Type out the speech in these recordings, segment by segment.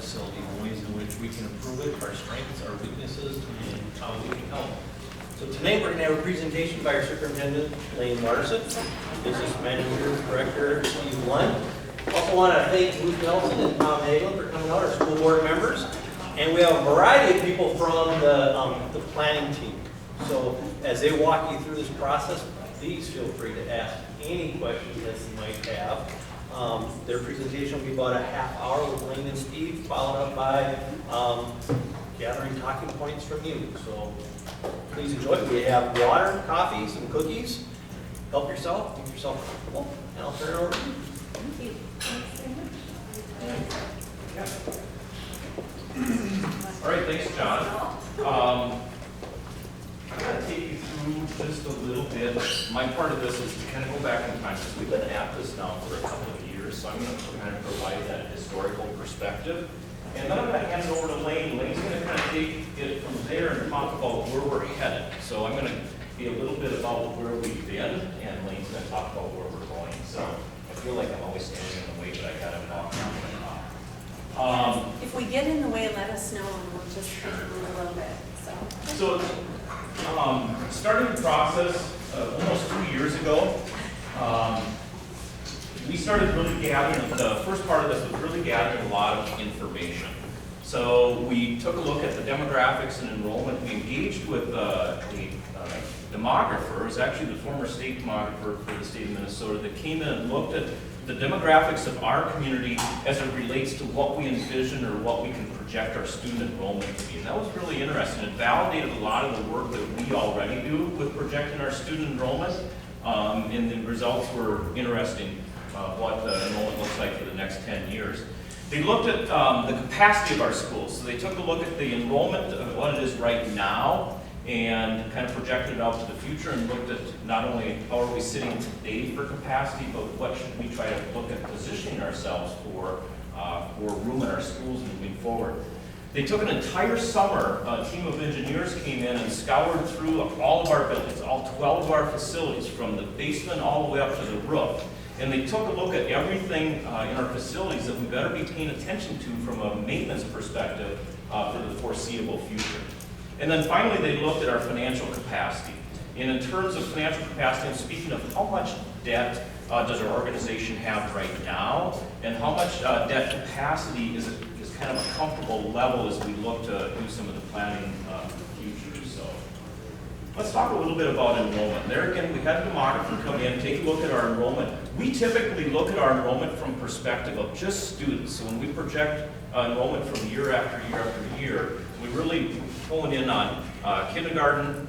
facility, and ways in which we can improve it, our strengths, our weaknesses, and how we can help. So tonight we're going to have a presentation by our superintendent, Lane Larson, business manager, director, Steve Lund. Also want to thank Ruth Nelson and Tom Hagel for coming out, our school board members. And we have a variety of people from the planning team. So as they walk you through this process, please feel free to ask any questions that you might have. Their presentation will be about a half hour with Lane and Steve, followed up by gathering talking points from you. So please enjoy. We have water, coffee, some cookies. Help yourself, make yourself comfortable, and I'll turn it over to you. Thank you. All right, thanks, John. I'm going to take you through just a little bit. My part of this is to kind of go back in time, because we've been at this now for a couple of years, so I'm going to kind of provide that historical perspective. And then I'm going to hand it over to Lane. Lane's going to kind of take it from there and talk about where we're headed. So I'm going to be a little bit about where we've been, and Lane's going to talk about where we're going. So I feel like I'm always standing in the way, but I got to walk down my talk. If we get in the way, let us know, and we'll just move a little bit. So starting the process almost 2 years ago, we started really gathering, the first part of this was really gathering a lot of information. So we took a look at the demographics and enrollment. We engaged with a demographer, it was actually the former state demographer for the state of Minnesota, that came in and looked at the demographics of our community as it relates to what we envision or what we can project our student enrollment to be. And that was really interesting. It validated a lot of the work that we already do with projecting our student enrollment, and the results were interesting, what the enrollment looks like for the next 10 years. They looked at the capacity of our schools. So they took a look at the enrollment of what it is right now, and kind of projected it out to the future and looked at not only how are we sitting today for capacity, but what should we try to look at positioning ourselves for room in our schools moving forward. They took an entire summer, a team of engineers came in and scoured through all of our buildings, all 12 of our facilities, from the basement all the way up to the roof. And they took a look at everything in our facilities that we better be paying attention to from a maintenance perspective for the foreseeable future. And then finally, they looked at our financial capacity. And in terms of financial capacity, I'm speaking of how much debt does our organization have right now, and how much debt capacity is kind of a comfortable level as we look to do some of the planning for the future. So let's talk a little bit about enrollment. There again, we had a demographer come in, take a look at our enrollment. We typically look at our enrollment from perspective of just students. So when we project enrollment from year after year after year, we really hone in on kindergarten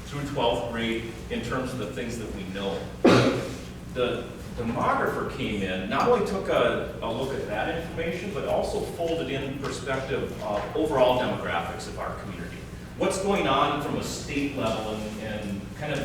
through 12th grade in terms of the things that we know. The demographer came in, not only took a look at that information, but also folded in perspective of overall demographics of our community. What's going on from a state level, and kind of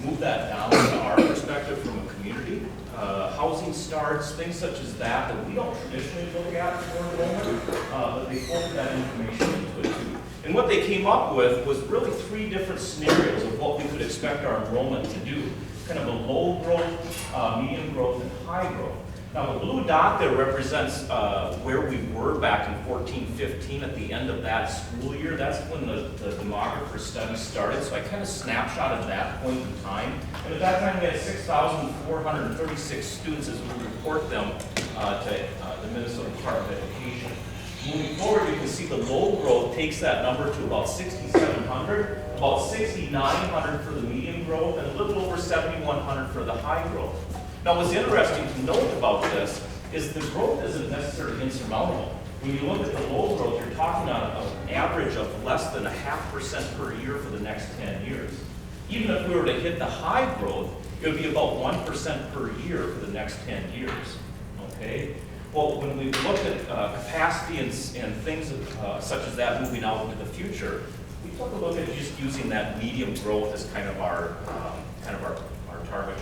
move that down to our perspective from a community. Housing starts, things such as that we don't traditionally look at for enrollment, but they folded that information into it too. And what they came up with was really 3 different scenarios of what we could expect our enrollment to do. Kind of a low growth, medium growth, and high growth. Now the blue dot there represents where we were back in 14-15 at the end of that school year. That's when the demographer study started, so I kind of snapshotted that point in time. And at that time we had 6,436 students as we report them to the Minnesota Department of Education. Moving forward, you can see the low growth takes that number to about 6,700, about 6,900 for the medium growth, and a little over 7,100 for the high growth. Now what's interesting to note about this is the growth isn't necessarily insurmountable. When you look at the low growth, you're talking on an average of less than 0.5% per year for the next 10 years. Even if we were to hit the high growth, it would be about 1% per year for the next 10 years. Okay? Well, when we looked at capacity and things such as that moving out into the future, we took a look at just using that medium growth as kind of our target.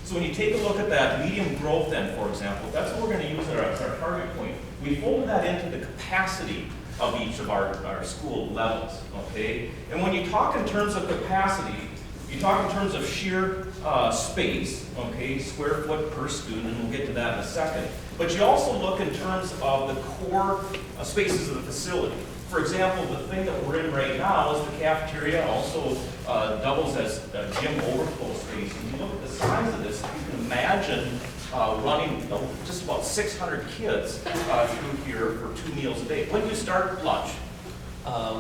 So when you take a look at that medium growth then, for example, that's what we're going to use as our target point. We folded that into the capacity of each of our school levels, okay? And when you talk in terms of capacity, You talk in terms of sheer space, okay, square foot per student, and we'll get to that in a second. But you also look in terms of the core spaces of the facility. For example, the thing that we're in right now is the cafeteria, also doubles as gym overflow space. When you look at the size of this, you can imagine running just about 600 kids through here for 2 meals a day. When do you start lunch?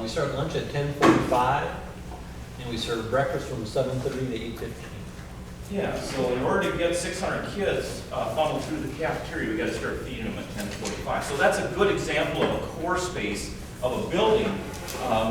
We start lunch at 10:45, and we serve breakfast from 7:30 to 8:15. Yeah, so in order to get 600 kids funneled through the cafeteria, we got to start feeding them at 10:45. So that's a good example of a core space of a building.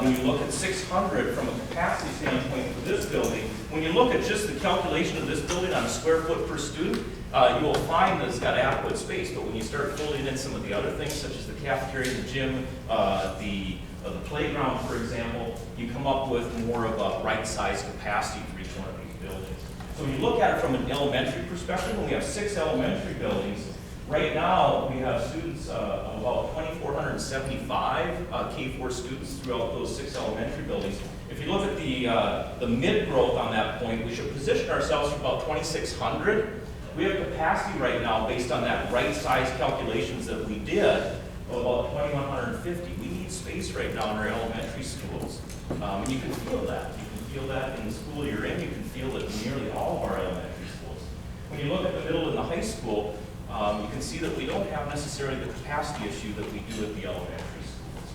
When you look at 600 from a capacity standpoint for this building, when you look at just the calculation of this building on a square foot per student, you will find that it's got adequate space. But when you start folding in some of the other things, such as the cafeteria, the gym, the playground, for example, you come up with more of a right-sized capacity for each one of these buildings. So when you look at it from an elementary perspective, when we have 6 elementary buildings, right now we have students of about 2,475 K-4 students throughout those 6 elementary buildings. If you look at the mid-growth on that point, we should position ourselves for about 2,600. We have capacity right now, based on that right-size calculations that we did, of about 2,150. We need space right now in our elementary schools. And you can feel that. You can feel that in the school you're in. You can feel it in nearly all of our elementary schools. When you look at the middle and the high school, you can see that we don't have necessarily the capacity issue that we do at the elementary schools.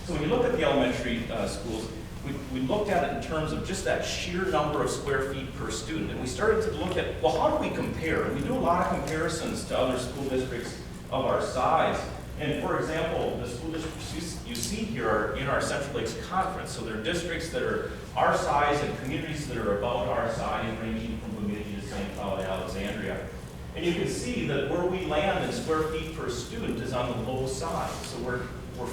So when you look at the elementary schools, we looked at it in terms of just that sheer number of square feet per student. And we started to look at, well, how do we compare? And we do a lot of comparisons to other school districts of our size. And for example, the school districts you see here are in our Central Lakes Conference. So they're districts that are our size and communities that are about our size, ranging from Bemidji to St. Cloud, Alexandria. And you can see that where we land in square feet per student is on the low side. So we're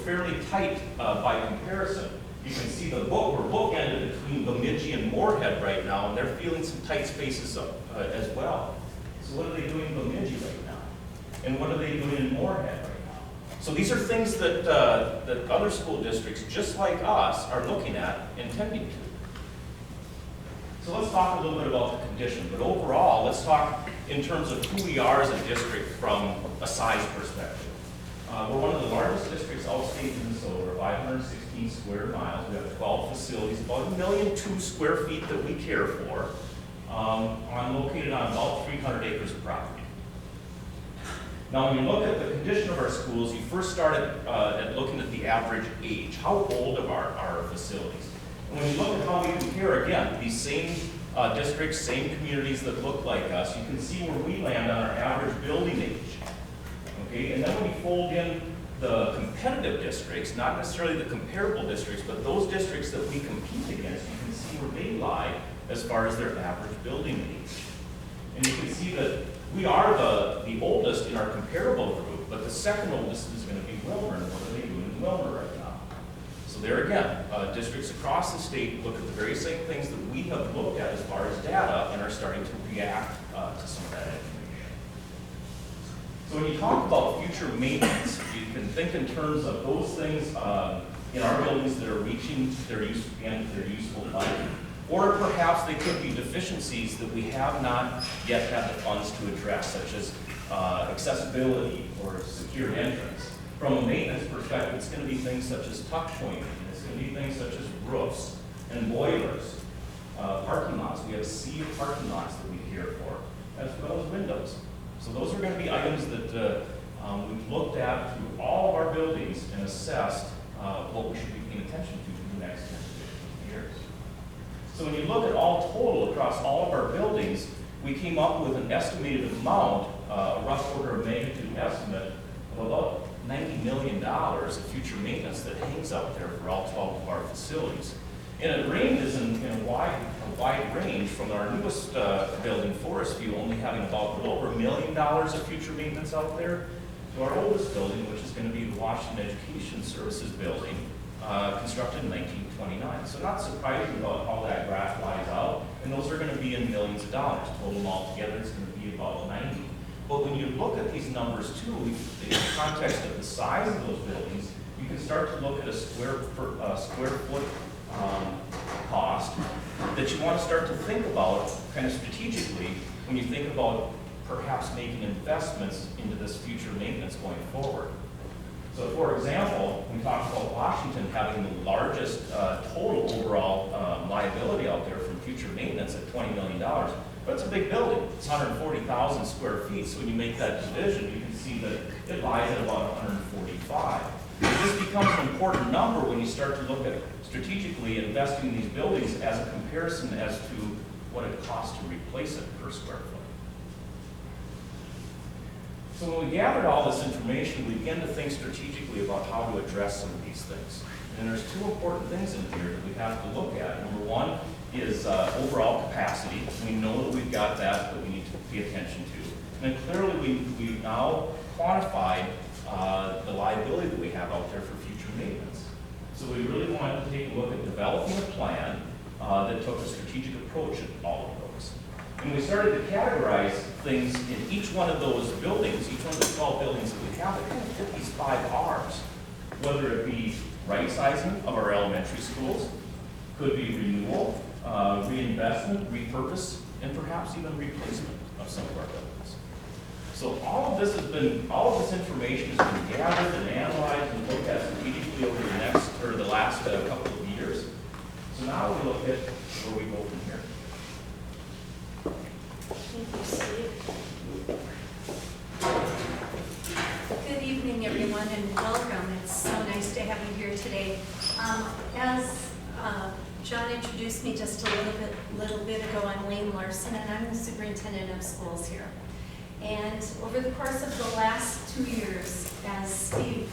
fairly tight by comparison. You can see we're bookended between Bemidji and Moorhead right now, and they're feeling some tight spaces as well. So what are they doing in Bemidji right now? And what are they doing in Moorhead right now? So these are things that, that other school districts, just like us, are looking at and tending to. So let's talk a little bit about the condition, but overall, let's talk in terms of who we are as a district from a size perspective. We're one of the largest districts outstate Minnesota, 516 square miles. We have 12 facilities, about 1.2 million square feet that we care for, located on about 300 acres of property. Now, when you look at the condition of our schools, you first started at looking at the average age. How old are our facilities? And when you look at how we compare, again, these same districts, same communities that look like us, you can see where we land on our average building age. Okay, and then when you fold in the competitive districts, not necessarily the comparable districts, but those districts that we compete against, you can see where they lie as far as their average building age. And you can see that we are the oldest in our comparable group, but the second oldest is going to be Wilmer, and what are they doing in Wilmer right now? So there again, districts across the state look at the very same things that we have looked at as far as data and are starting to react to some of that information. So when you talk about future maintenance, you can think in terms of those things in our buildings that are reaching their useful life, or perhaps they could be deficiencies that we have not yet had the funds to address, such as accessibility or secure entrance. From a maintenance perspective, it's going to be things such as tuck pointing, and it's going to be things such as roofs and boilers, parking lots. We have a sea of parking lots that we care for, as well as windows. So those are going to be items that we've looked at through all of our buildings and assessed what we should be paying attention to for the next 10 to 15 years. So when you look at all total across all of our buildings, we came up with an estimated amount, a rough order of magnitude estimate of about $90 million of future maintenance that hangs out there for all 12 of our facilities. And it ranges in a wide range from our newest building, Forest View, only having about a little over $1 million of future maintenance out there, to our oldest building, which is going to be the Washington Education Services building, constructed in 1929. So not surprising about how that graph lies out, and those are going to be in millions of dollars. Total them all together, it's going to be about 90. But when you look at these numbers too, in the context of the size of those buildings, you can start to look at a square foot cost you want to start to think about kind of strategically when you think about perhaps making investments into this future maintenance going forward. So for example, we talked about Washington having the largest total overall liability out there from future maintenance at $20 million. But it's a big building. It's 140,000 square feet. So when you make that division, you can see that it lies at about 145. This becomes an important number when you start to look at strategically investing in these buildings as a comparison as to what it costs to replace it per square foot. So when we gathered all this information, we began to think strategically about how to address some of these things. And there's two important things in here that we have to look at. Number one is overall capacity. We know that we've got that we need to pay attention to. And clearly we've now quantified the liability that we have out there for future maintenance. So we really wanted to take a look at developing a plan that took a strategic approach at all of those. And we started to categorize things in each one of those buildings, each one of the 12 buildings that we have, that kind of fit these 5 R's. Whether it be right-sizing of our elementary schools, could be renewal, reinvestment, repurpose, and perhaps even replacement of some of our buildings. So all of this information has been gathered and analyzed and looked at strategically over the last couple of years. So now we look at where we go from here. Thank you, Steve. Good evening, everyone, and welcome. It's so nice to have you here today. As John introduced me just a little bit ago, I'm Lane Larson, and I'm the superintendent of schools here. And over the course of the last 2 years, as Steve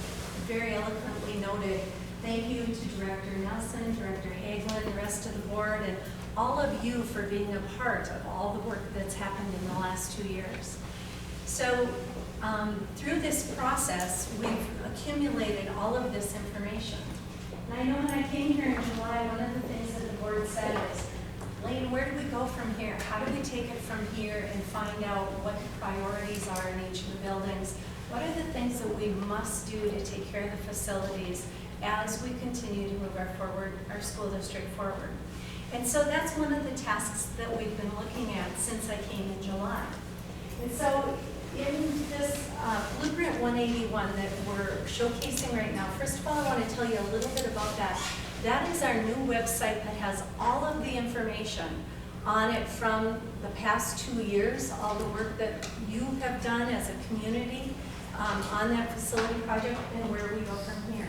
very eloquently noted, thank you to Director Nelson, Director Hagelin, the rest of the board, and all of you for being a part of all the work that's happened in the last 2 years. So through this process, we've accumulated all of this information. And I know when I came here in July, one of the things that the board said is, Lane, where do we go from here? How do we take it from here and find out what the priorities are in each of the buildings? What are the things that we must do to take care of the facilities as we continue to move our school district forward? And so that's one of the tasks that we've been looking at since I came in July. And so in this Blueprint 181 that we're showcasing right now, first of all, I want to tell you a little bit about that. That is our new website that has all of the information on it from the past 2 years, all the work that you have done as a community on that facility project and where we go from here.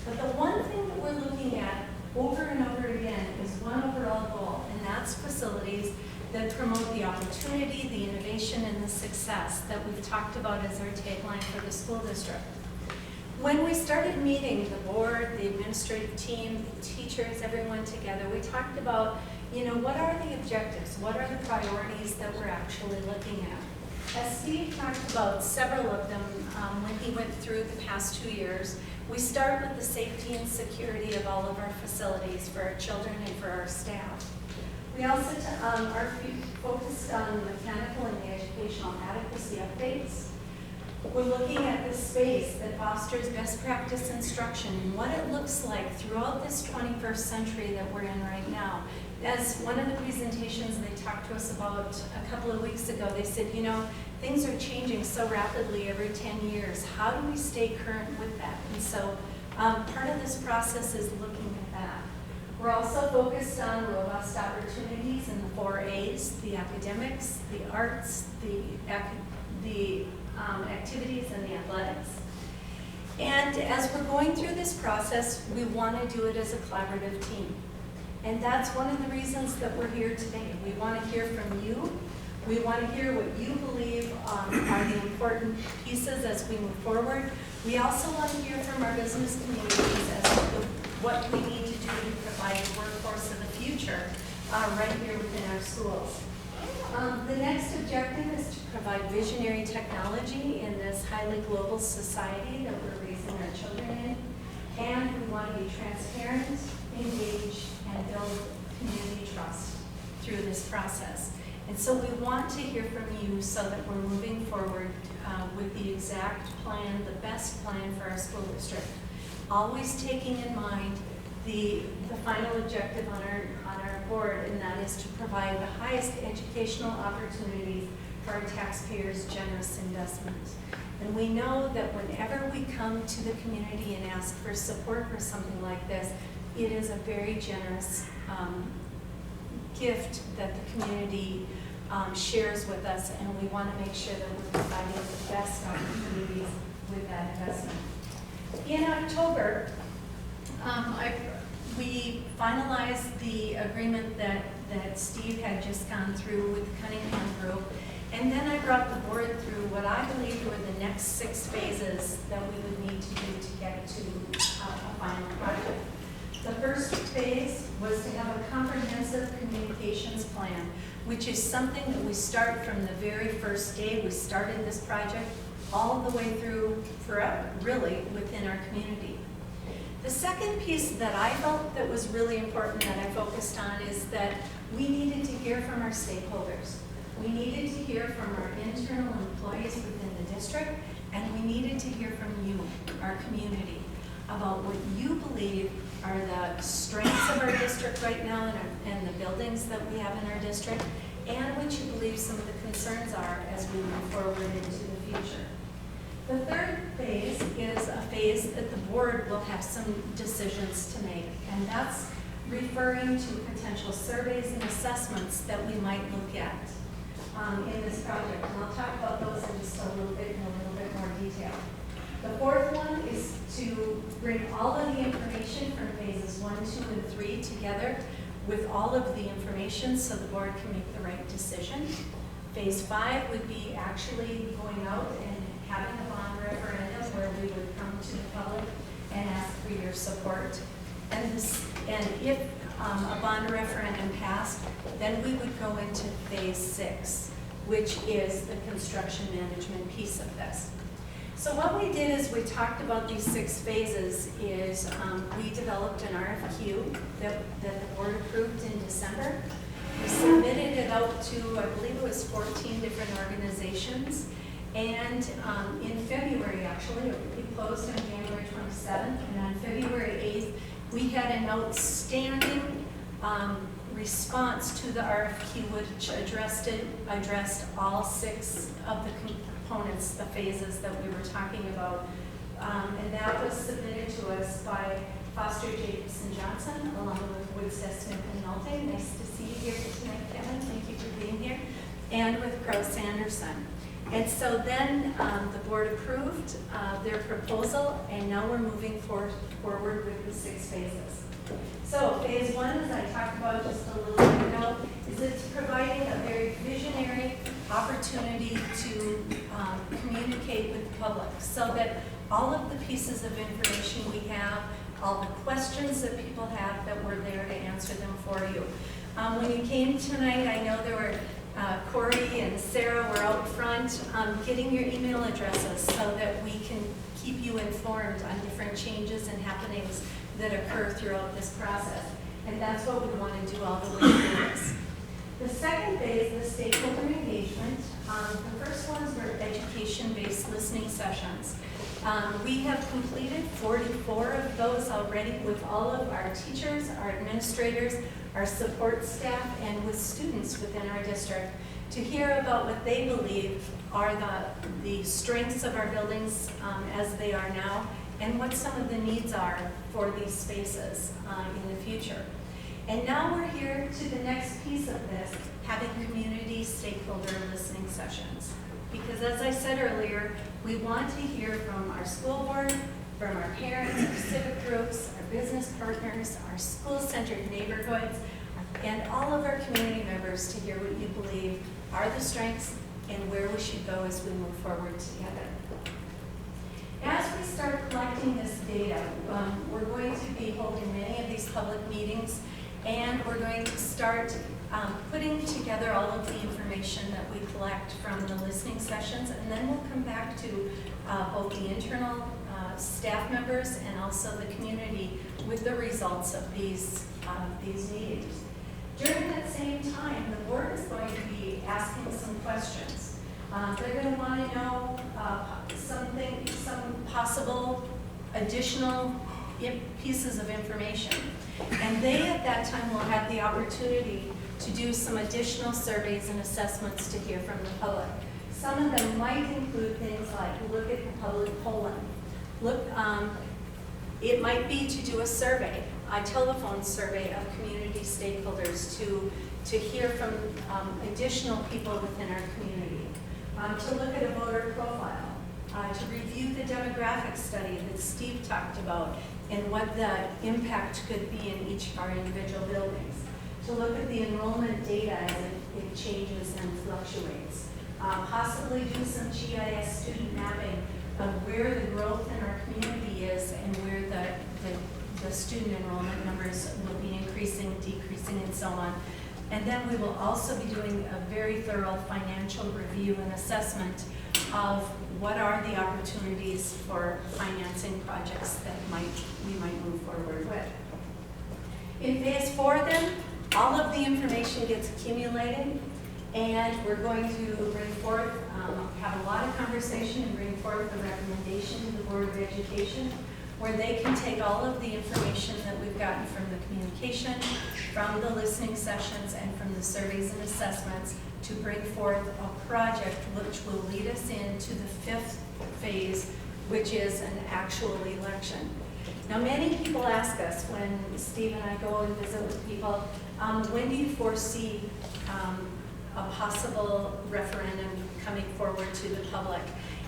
But the one thing that we're looking at over and over again is one overall goal, and that's facilities that promote the opportunity, the innovation, and the success that we've talked about as our tagline for the school district. When we started meeting, the board, the administrative team, the teachers, everyone together, we talked about, what are the objectives? What are the priorities that we're actually looking at? As Steve talked about several of them when he went through the past 2 years, we start with the safety and security of all of our facilities for our children and for our staff. We also are focused on mechanical and the educational adequacy updates. We're looking at the space that fosters best practice instruction and what it looks like throughout this 21st century that we're in right now. As one of the presentations they talked to us about a couple of weeks ago, they said, things are changing so rapidly every 10 years. How do we stay current with that? And so part of this process is looking at that. We're also focused on robust opportunities in the 4 A's, the academics, the arts, the activities, and the athletics. And as we're going through this process, we want to do it as a collaborative team. And that's one of the reasons that we're here today. We want to hear from you. We want to hear what you believe are the important pieces as we move forward. We also want to hear from our business communities as to what we need to do to provide the workforce of the future right here within our schools. The next objective is to provide visionary technology in this highly global society that we're raising our children in. And we want to be transparent, engage, and build community trust through this process. And so we want to hear from you so that we're moving forward with the exact plan, the best plan for our school district. Always taking in mind the final objective on our board, and that is to provide the highest educational opportunities for our taxpayers' generous investment. And we know that whenever we come to the community and ask for support for something like this, it is a very generous gift that the community shares with us, and we want to make sure that we're providing the best opportunities with that investment. In October, we finalized the agreement that Steve had just gone through with the Cunningham Group, and then I brought the board through what I believed were the next 6 phases that we would need to do to get to a final project. The first phase was to have a comprehensive communications plan, which is something that we start from the very first day we started this project, all the way through forever, really, within our community. The second piece that I felt that was really important that I focused on is that we needed to hear from our stakeholders. We needed to hear from our internal employees within the district, and we needed to hear from you, our community, about what you believe are the strengths of our district right now and the buildings that we have in our district, and what you believe some of the concerns are as we move forward into the future. The third phase is a phase that the board will have some decisions to make, and that's referring to potential surveys and assessments that we might look at in this project. And I'll talk about those in just a little bit more detail. The fourth one is to bring all of the information from phases 1, 2, and 3 together with all of the information so the board can make the right decision. Phase 5 would be actually going out and having a bond referendum where we would come to the public and ask for your support. And if a bond referendum passed, then we would go into phase 6, which is the construction management piece of this. So what we did is we talked about these 6 phases is we developed an RFQ that the board approved in December. We submitted it out to, I believe it was 14 different organizations. And in February, actually, we closed on January 27th, and on February 8th, we had an outstanding response to the RFQ, which addressed all 6 of the components, the phases that we were talking about. And that was submitted to us by Foster Jacobson Johnson, along with Woodstead Smith and Nolte. Nice to see you here tonight, Kevin. Thank you for being here. And with Crow Sanderson. And so then the board approved their proposal, and now we're moving forward with the 6 phases. So phase 1, as I talked about just a little bit ago, is it's providing a very visionary opportunity to communicate with the public so that all of the pieces of information we have, all the questions that people have, that we're there to answer them for you. When you came tonight, I know there were Corey and Sarah were out front getting your email addresses so that we can keep you informed on different changes and happenings that occur throughout this process. And that's what we want to do all the way through this. The second phase, the stakeholder engagement, the first ones were education-based listening sessions. We have completed 44 of those already with all of our teachers, our administrators, our support staff, and with students within our district to hear about what they believe are the strengths of our buildings as they are now, and what some of the needs are for these spaces in the future. And now we're here to the next piece of this, having community stakeholder listening sessions. Because as I said earlier, we want to hear from our school board, from our parents, our civic groups, our business partners, our school-centered neighborhoods, and all of our community members to hear what you believe are the strengths and where we should go as we move forward together. As we start collecting this data, we're going to be holding many of these public meetings, and we're going to start putting together all of the information that we collect from the listening sessions, and then we'll come back to both the internal staff members and also the community with the results of these meetings. During that same time, the board is going to be asking some questions. They're going to want to know some possible additional pieces of information. And they, at that time, will have the opportunity to do some additional surveys and assessments to hear from the public. Some of them might include things like look at the public polling. It might be to do a survey, a telephone survey of community stakeholders to hear from additional people within our community, to look at a voter profile, to review the demographic study that Steve talked about and what the impact could be in each of our individual buildings, to look at the enrollment data as it changes and fluctuates, possibly do some GIS student mapping of where the growth in our community is and where the student enrollment numbers will be increasing, decreasing, and so on. And then we will also be doing a very thorough financial review and assessment of what are the opportunities for financing projects that we might move forward with. In phase 4 then, all of the information gets accumulated, and we're going to bring forth, have a lot of conversation and bring forth a recommendation to the Board of Education where they can take all of the information that we've gotten from the communication, from the listening sessions, and from the surveys and assessments to bring forth a project which will lead us into the 5th phase, which is an actual election. Now, many people ask us when Steve and I go and visit with people, when do you foresee a possible referendum coming forward to the public?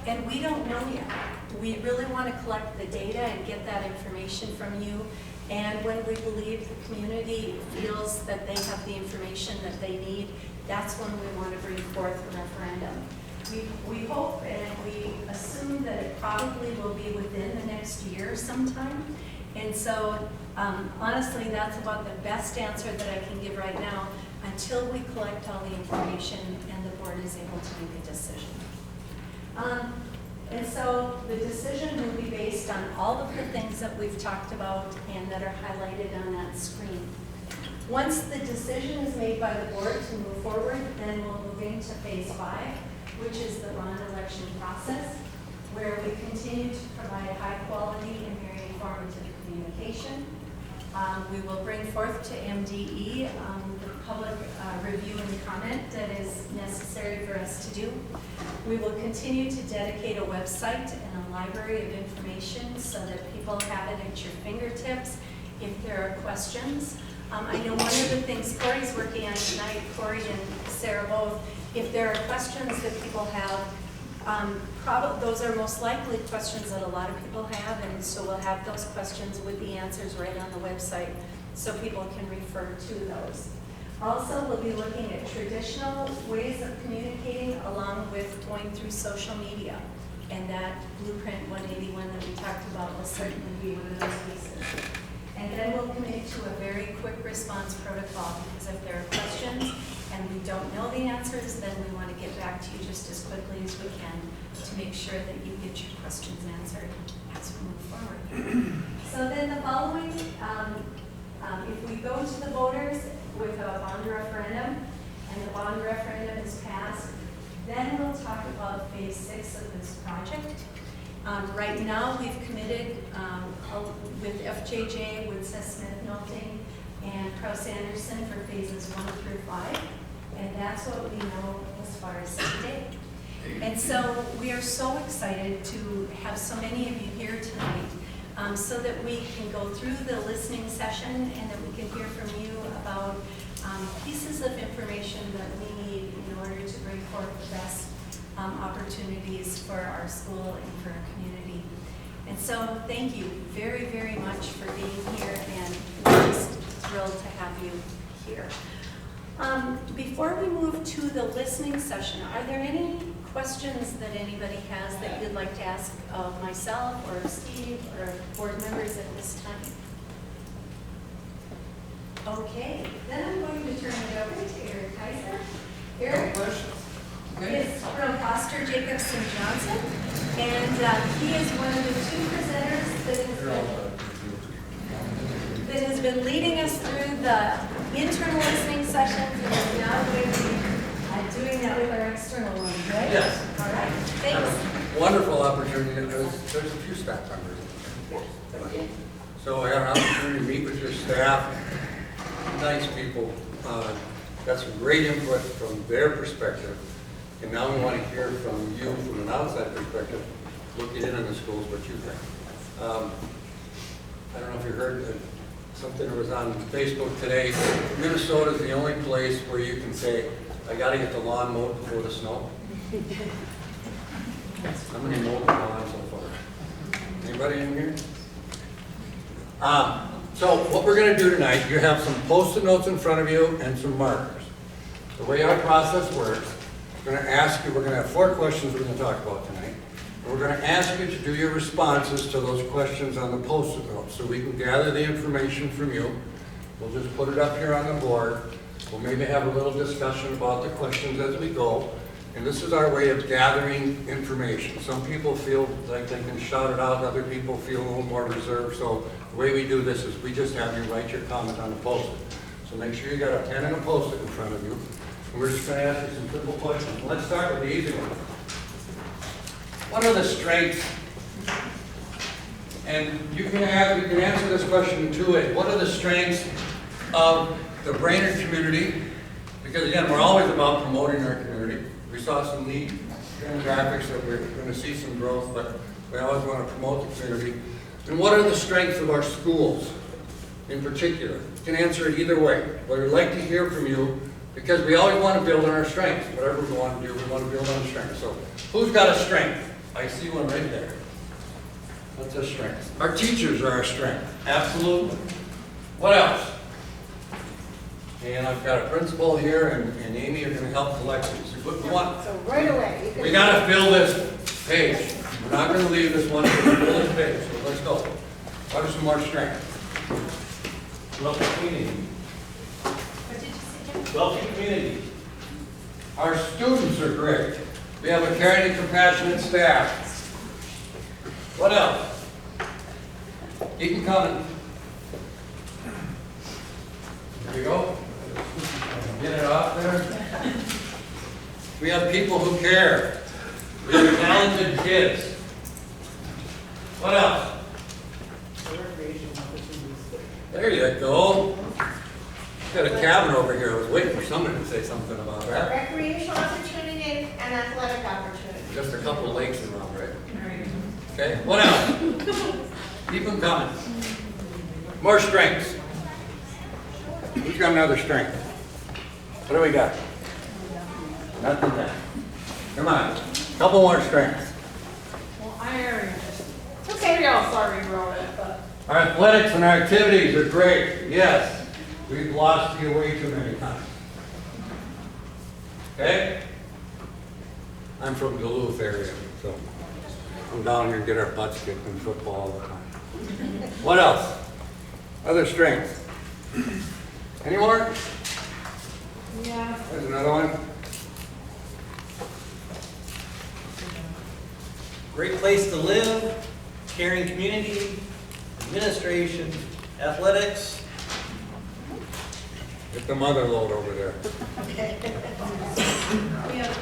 And we don't know yet. We really want to collect the data and get that information from you. And when we believe the community feels that they have the information that they need, that's when we want to bring forth a referendum. We hope and we assume that it probably will be within the next year sometime. And so, honestly, that's about the best answer that I can give right now until we collect all the information and the board is able to make a decision. And so the decision will be based on all of the things that we've talked about and that are highlighted on that screen. Once the decision is made by the board to move forward, then we'll move into phase 5, which is the bond election process, where we continue to provide high quality and very informative communication. We will bring forth to MDE the public review and comment that is necessary for us to do. We will continue to dedicate a website and a library of information so that people have it at your fingertips if there are questions. I know one of the things Corey's working on tonight, Corey and Sarah both, if there are questions that people have, those are most likely questions that a lot of people have, and so we'll have those questions with the answers right on the website so people can refer to those. Also, we'll be looking at traditional ways of communicating along with going through social media, and that Blueprint 181 that we talked about will certainly be one of those pieces. And then we'll commit to a very quick response protocol, because if there are questions and we don't know the answers, then we want to get back to you just as quickly as we can to make sure that you get your questions answered as we move forward. So then the following, if we go to the voters with a bond referendum and the bond referendum is passed, then we'll talk about phase 6 of this project. Right now, we've committed with FJJ, Woodseth Smith Milting, and Krause Anderson for phases 1 through 5, and that's what we know as far as today. And so we are so excited to have so many of you here tonight so that we can go through the listening session and that we can hear from you about pieces of information that we need in order to bring forth the best opportunities for our school and for our community. And so thank you very, very much for being here, and we're just thrilled to have you here. Before we move to the listening session, are there any questions that anybody has that you'd like to ask of myself or Steve or board members at this time? Okay, then I'm going to turn it over to Eric Kaiser. Eric is from Foster Jacobson Johnson, and he is one of the 2 presenters that has been leading us through the internal listening sessions, and is now going to be doing that with our external ones, right? Yes. All right, thanks. Wonderful opportunity. There's a few staff members. So I had an opportunity to meet with your staff, nice people, got some great input from their perspective. And now we want to hear from you from an outside perspective, looking in on the schools, what you think. I don't know if you heard something that was on Facebook today. Minnesota is the only place where you can say, I got to get the lawn mowed before the snow. How many mowed the lawn so far? Anybody in here? So what we're going to do tonight, you have some Post-it notes in front of you and some markers. The way our process works, we're going to ask you, we're going to have 4 questions we're going to talk about tonight. And we're going to ask you to do your responses to those questions on the Post-it notes so we can gather the information from you. We'll just put it up here on the board. We'll maybe have a little discussion about the questions as we go. And this is our way of gathering information. Some people feel like they can shout it out, other people feel a little more reserved. So the way we do this is we just have you write your comment on the Post-it. So make sure you got a pen and a Post-it in front of you. And we're just going to ask you some simple questions. Let's start with the easy one. What are the strengths? And you can answer this question in 2 ways. What are the strengths of the Brainerd community? Because again, we're always about promoting our community. We saw some neat demographics that we're going to see some growth, but we always want to promote the community. And what are the strengths of our schools in particular? You can answer it either way. But we'd like to hear from you because we always want to build on our strengths. Whatever we want to do, we want to build on our strengths. So who's got a strength? I see one right there. That's a strength. Our teachers are our strength. Absolutely. What else? And I've got a principal here, and Amy are going to help collect these. So right away. We got to fill this page. We're not going to leave this one. We're going to fill this page. So let's go. What are some more strengths? Welcome community. What did you say? Welcome community. Our students are great. We have a caring and compassionate staff. What else? Keep them coming. There you go. Get it off there. We have people who care. We have talented kids. What else? There you go. Got a cabin over here. I was waiting for somebody to say something about that. Recreational opportunity and athletic opportunity. Just a couple of lakes around, right? Okay, what else? Keep them coming. More strengths. Who's got another strength? What do we got? Nothing there. Come on, couple more strengths. Well, I already just, somebody else already wrote it, but. Our athletics and our activities are great, yes. We've lost you way too many times. Okay? I'm from Duluth area, so I'm down here and get our butts kicked in football all the time. What else? Other strengths? Any more? Yeah. There's another one. Great place to live, caring community, administration, athletics. Get the mother load over there. We have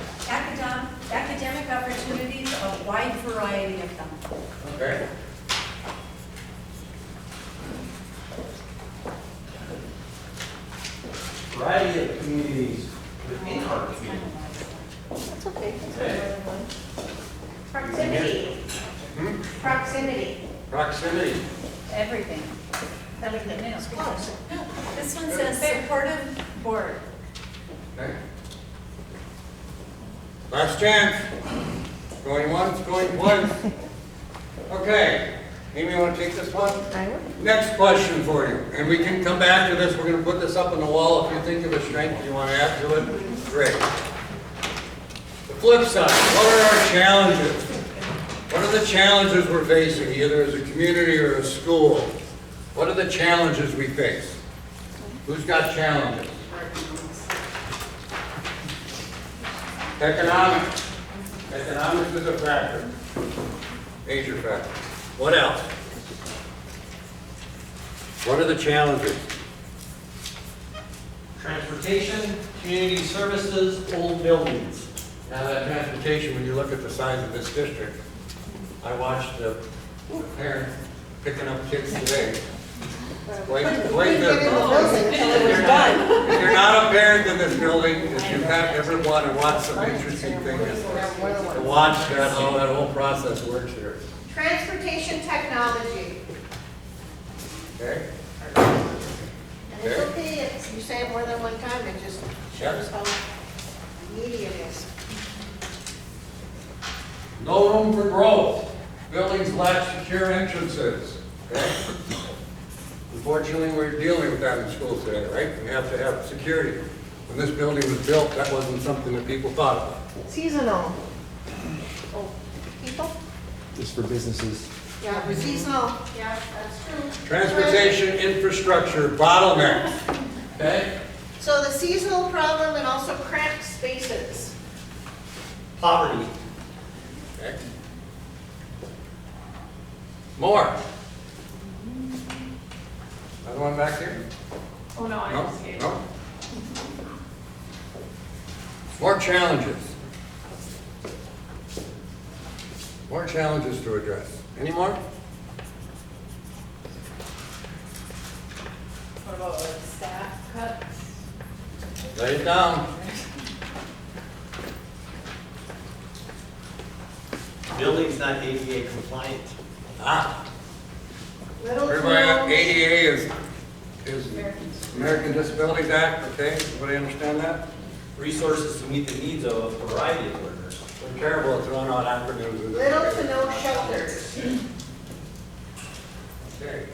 academic opportunities, a wide variety of them. Okay. Variety of communities within our community. That's okay. Okay. Proximity. Hmm? Proximity. Proximity. Everything. Everything. It's close. This one says supportive board. Okay. Last chance. Going once, going twice. Okay. Amy, you want to take this one? I would. Next question for you. And we can come back to this. We're going to put this up on the wall. If you think of a strength and you want to add to it, great. The flip side, what are our challenges? What are the challenges we're facing, either as a community or a school? What are the challenges we face? Who's got challenges? Economics. Economics is a factor. Major factor. What else? What are the challenges? Transportation, community services, old buildings. Now that transportation, when you look at the size of this district, I watched the parent picking up kids today. Wait Get in the there. building until it was done. If you're not a parent in this building, if you have ever want to watch some interesting things, to watch how that whole process works here. Transportation technology. Okay? And it's okay if you say it more than one time, it just shows how meaty it is. No room for growth. Buildings lack secure entrances. Okay? Unfortunately, we're dealing with that in schools today, right? We have to have security. When this building was built, that wasn't something that people thought about. Seasonal. Oh, people? Just for businesses. Yeah, seasonal, yeah, that's true. Transportation infrastructure bottlenecks. Okay? So the seasonal problem and also cramped spaces. Poverty. Okay. More. Another one back here? Oh, no, I No? just gave. No? More challenges. More challenges to address. Any more? What about like staff cuts? Lay it down. Building's not ADA compliant. Ah, Little to everybody, no- ADA is American Disabilities Act, okay? Everybody understand that? Resources to meet the needs of a variety of learners. We're terrible at throwing out acronyms. in this. Little to no shelters. Okay.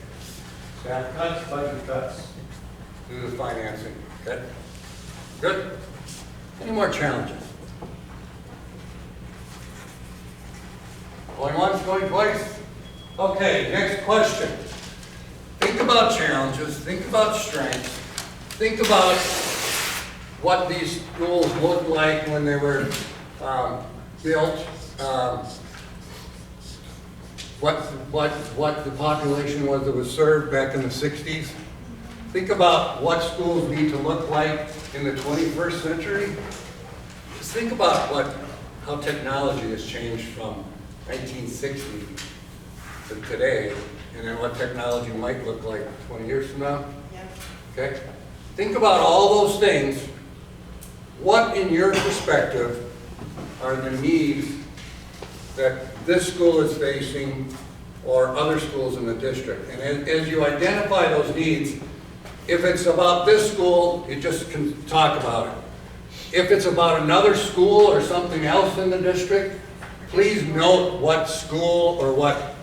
Staff cuts, budget cuts, do the financing, okay? Good. Any more challenges? Going once, going twice? Okay, next question. Think about challenges, think about strengths, think about what these schools looked like when they were built, what the population was that was served back in the 60s. Think about what schools need to look like in the 21st century. Just think about how technology has changed from 1960 to today, and then what technology might look like 20 years from now. Yeah. Okay? Think about all those things. What, in your perspective, are the needs that this school is facing or other schools in the district? And as you identify those needs, if it's about this school, you just can talk about it. If it's about another school or something else in the district, please note what school or what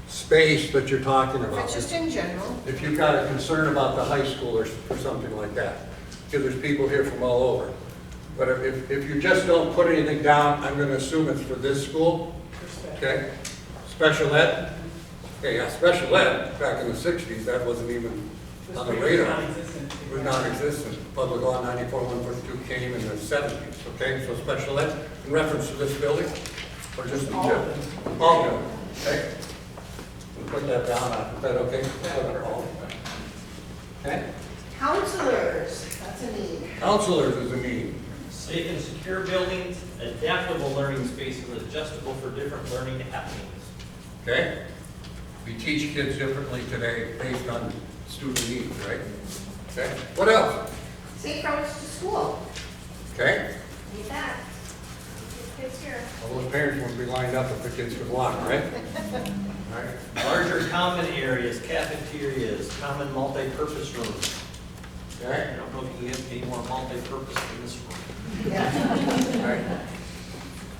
space that you're talking If about. it's just in general. If you've got a concern about the high school or something like that, because there's people here from all over. But if you just don't put anything down, I'm gonna assume it's for this school, okay? Special ed? Okay, yeah, special ed, back in the 60s, that wasn't even on the radar. It was non-existent. Public Law 94-142 came in the 70s, okay? So special ed, in reference to this building, or just in general? All of them, okay? We'll put that down, is that okay? All. Okay? Counselors, that's a need. Counselors is a need. Safe and secure buildings, adaptable learning spaces adjustable for different learning happenings. Okay? We teach kids differently today based on student needs, right? Okay? What else? Safe routes to school. Okay? Need that. Keep kids here. All those parents won't be lined up if the kids could walk, right? All right. Larger common areas, cafeterias, common multi-purpose rooms. I Okay? don't know if you have any more multi-purpose than this room. Yeah. All right.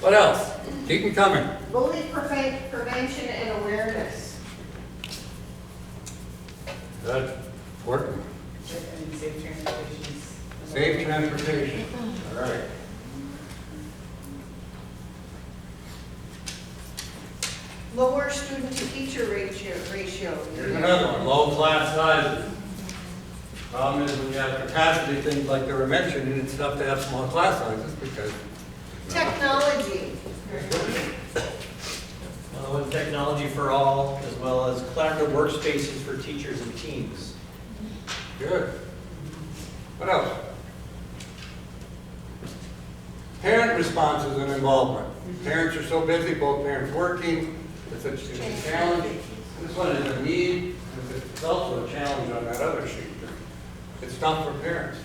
What else? Keep them coming. Bully prevention and awareness. Good. Important. And safe transportation. Safe transportation. All right. Lower student to teacher ratio. Here's another one, low class sizes. Problem is when you have capacity, things like they were mentioned, it's tough to have small class sizes because. Technology. With technology for all, as well as collaborative workspaces for teachers and teams. Good. What else? Parent responses and involvement. Parents are so busy, both parents working, it's a challenge. This one is a need, it's also a challenge on that other sheet. It's tough for parents.